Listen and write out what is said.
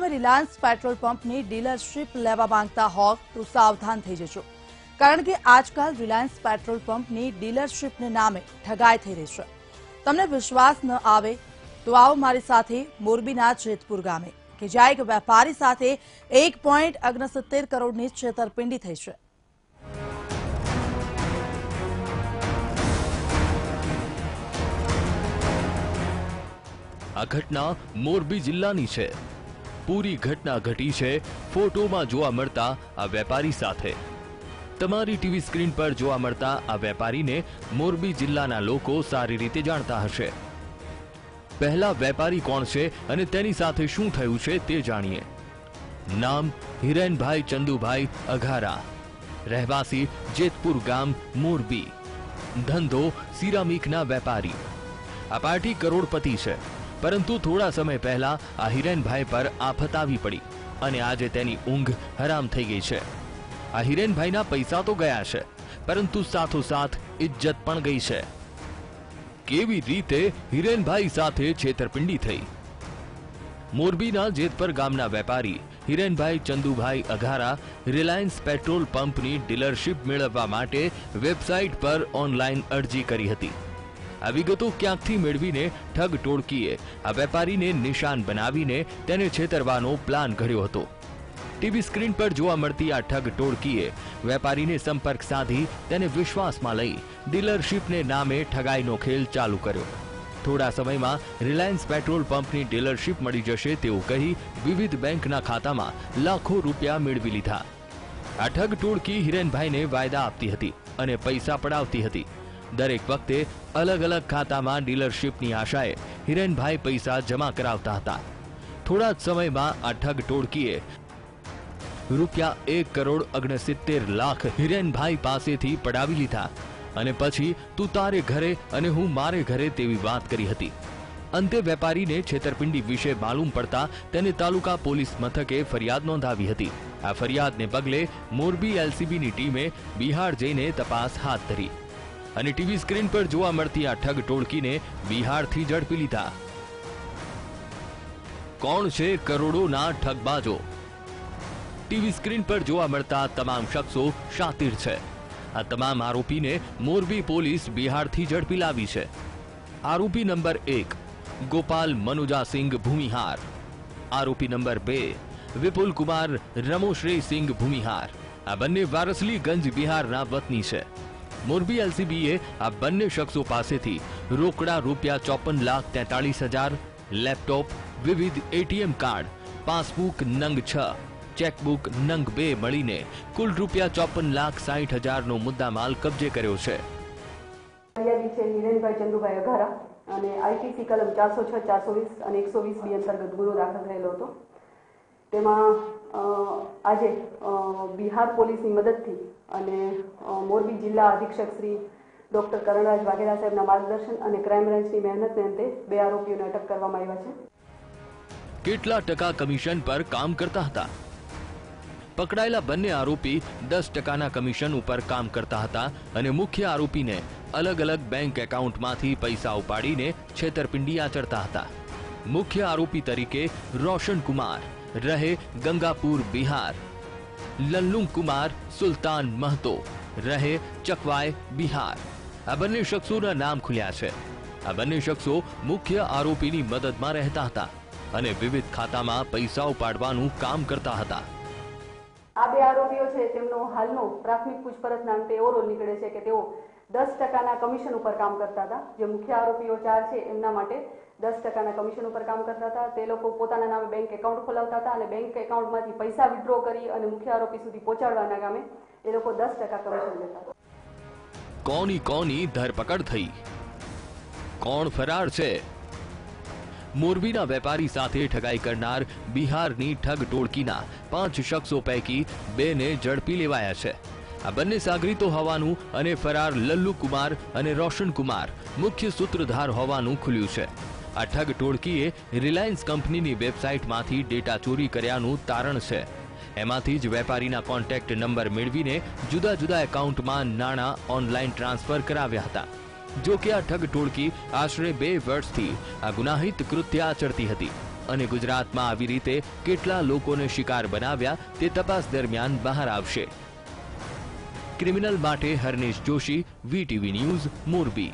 તમે Reliance petrol પંપની dealership લેવા માંગતા હોવ તો સાવધાન થઈ જજો, કારણ કે આજકાલ રિલાયન્સ પેટ્રોલ પંપની ડીલરશીપને નામે ઠગાઈ થઈ રહી છે। તમને વિશ્વાસ ન આવે તો આવો મારી સાથે મોરબીના જેતપુર ગામે કે જ્યાં એક વેપારી સાથે 1.69 કરોડની છેતરપિંડી થઈ છે। આ ઘટના મોરબી જિલ્લાની છે। પૂરી ઘટના ઘટી છે ફોટોમાં જોવા મળતા આ વેપારી સાથે। તમારી ટીવી સ્ક્રીન પર જોવા મળતા આ વેપારીને મોરબી જિલ્લાના લોકો સારી રીતે જાણતા હશે। પહેલા વેપારી કોણ છે અને તેની સાથે શું થયું છે તે જાણીએ। નામ હિરેનભાઈ ચંદુભાઈ અઘારા, રહેવાસી જેતપુર ગામ મોરબી, ધંધો સિરામિકના વેપારી। આ પાર્ટી કરોડપતિ છે, પરંતુ થોડા સમય પહેલા આ હિરેનભાઈ પર આફત આવી પડી અને આજે તેની ઊંઘ હરામ થઈ ગઈ છે। આ હિરેનભાઈના પૈસા તો ગયા છે, પરંતુ સાથોસાથ ઇજ્જત પણ ગઈ છે। કેવી રીતે હિરેનભાઈ સાથે છેતરપિંડી થઈ? મોરબીના જેતપર ગામના વેપારી હિરેનભાઈ ચંદુભાઈ અઘારા રિલાયન્સ પેટ્રોલ પંપની ડીલરશીપ મેળવવા માટે વેબસાઇટ પર ઓનલાઈન અરજી કરી હતી। આ વિગતો ક્યાંકથી મેળવીને ઠગ ટોળકીએ આ વેપારીને નિશાન બનાવીને તેને છેતરવાનો પ્લાન ઘડ્યો હતો। ટીવી સ્ક્રીન પર જોવા મળતી આ ઠગ ટોળકીએ વેપારીને સંપર્ક સાધી તેને વિશ્વાસમાં લઈ ડીલરશીપને નામે ઠગાઈનો ખેલ ચાલુ કર્યો। થોડા સમયમાં રિલાયન્સ પેટ્રોલ પંપની ડીલરશીપ મળી જશે તેવું કહી વિવિધ બેંકના ખાતામાં લાખો રૂપિયા મેળવી લીધા। આ ઠગ ટોળકી હિરેનભાઈને વાયદા આપતી હતી અને પૈસા પડાવતી હતી। દરેક વખતે અલગ અલગ ખાતામાં ડીલરશીપની આશાએ હિરેનભાઈ પૈસા જમા કરાવતા હતા। થોડા જ સમયમાં આ ઠગ ટોળકીએ રૂપિયા 1.69 કરોડ હિરેનભાઈ પાસેથી પડાવી લીધા અને પછી તું તારે ઘરે અને હું મારે ઘરે તેવી વાત કરી હતી। અંતે વેપારીને છેતરપિંડી વિશે માલુમ પડતા તેને તાલુકા પોલીસ મથકે ફરિયાદ નોંધાવી હતી। આ ફરિયાદને પગલે મોરબી એલસીબીની ટીમે બિહાર જઈને તપાસ હાથ ધરી અને ટીવી સ્ક્રીન પર જોવા મળતી આ ઠગ ટોળકીને બિહારથી ઝડપી લીધા। કોણ છે કરોડોના ઠગબાજો? ટીવી સ્ક્રીન પર જોવા મળતા તમામ શખ્સો શાતિર છે। આ તમામ આરોપીને મોરબી પોલીસ બિહારથી ઝડપી લાવી છે। આરોપી નંબર 1 ગોપાલ મનુજાસિંહ ભૂમિહાર, આરોપી નંબર 2 વિપુલ કુમાર રમોશ્રી સિંહ ભૂમિહાર। આ બંને વારસલીગંજ બિહારના વતની છે। મોરબી એલસીબીએ આ બંને શખ્સો પાસેથી રોકડા રૂપિયા 54,43,000, લેપટોપ, વિવિધ એટીએમ કાર્ડ, પાસબુક નંગ 6, ચેકબુક નંગ 2 મળીને કુલ રૂપિયા 54,60,000નો મુદ્દામાલ કબજે કર્યો છે। ફરિયાદી છે હિરેનભાઈ ચંદુભાઈ અઘારા અને આઈપીસી કલમ 406, 420 અને 120 અંતર્ગત ગુનો દાખલ થયેલો હતો। તેમાં આજે બિહાર પોલીસની મદદથી અને મોરબી જિલ્લા અધિક્ષક શ્રી ડોક્ટર કરણરાજ વાઘેલા સાહેબના માર્ગદર્શન અને ક્રાઇમ બ્રાન્ચની મહેનતને અંતે 2 આરોપીઓને અટક કરવામાં આવ્યા છે। કેટલા ટકા કમિશન પર કામ કરતા હતા? પકડાયેલા બંને આરોપી 10% કમિશન ઉપર કામ કરતા હતા અને મુખ્ય આરોપીને અલગ અલગ બેંક એકાઉન્ટમાંથી પૈસા ઉપાડીને છેતરપિંડી આચરતા હતા। મુખ્ય આરોપી તરીકે રોશન કુમાર, રહે ગંગાપુર બિહાર, લલ્લુંગ કુમાર સુલતાન महतो, રહે ચકવાય બિહાર। આ બંને શખ્સોના નામ ખુલ્યા છે। આ બંને શખ્સો મુખ્ય આરોપીની મદદમાં રહેતા હતા અને વિવિધ ખાતામાં પૈસા ઉપાડવાનું કામ કરતા હતા। આ 2 આરોપીઓ છે તેમનો હાલનો પ્રાથમિક પૂછપરછના અંતે એવો રોલ નીકળે છે કે તેઓ 10%ના કમિશન ઉપર કામ કરતા હતા। જે મુખ્ય આરોપીઓ 4 છે એમના માટે 10%ના કમિશન ઉપર કામ કરતા હતા। તે લોકો પોતાના નામે બેંક એકાઉન્ટ ખોલાવતા હતા અને બેંક એકાઉન્ટમાંથી પૈસા વિથડ્રો કરી અને મુખ્ય આરોપી સુધી પહોંચાડવાના કામે એ લોકો 10% કમિશન લેતા હતા। કોની ધરપકડ થઈ? કોણ ફરાર છે? મોરબીના વેપારી સાથે ઠગાઈ કરનાર બિહારની ઠગ ટોળકીના 5 શખ્સો પૈકી 2ને ઝડપી લેવાયા છે। આ બંને સાગરીતો હોવાનું અને ફરાર લલ્લુ કુમાર અને રોશન કુમાર મુખ્ય સૂત્રધાર હોવાનું ખુલ્યું છે। આ ઠગ ટોળકીએ રિલાયન્સ કંપનીની વેબસાઇટમાંથી ડેટા ચોરી કર્યાનું તારણ છે। એમાંથી જ વેપારીના કોન્ટેક્ટ નંબર મેળવીને જુદા જુદા એકાઉન્ટમાં નાણાં ઓનલાઈન ટ્રાન્સફર કરાવ્યા હતા। જો કે આ ઠગ ટોળકી આશરે 2 વર્ષથી આ ગુનાહિત કૃત્ય આચરતી હતી। અને ગુજરાતમાં આવી રીતે કેટલા લોકોને શિકાર બનાવ્યા તે તપાસ દરમિયાન બહાર આવશે। ક્રિમિનલ માટે હરનેશ જોશી, વીટીવી ન્યૂઝ, મોરબી।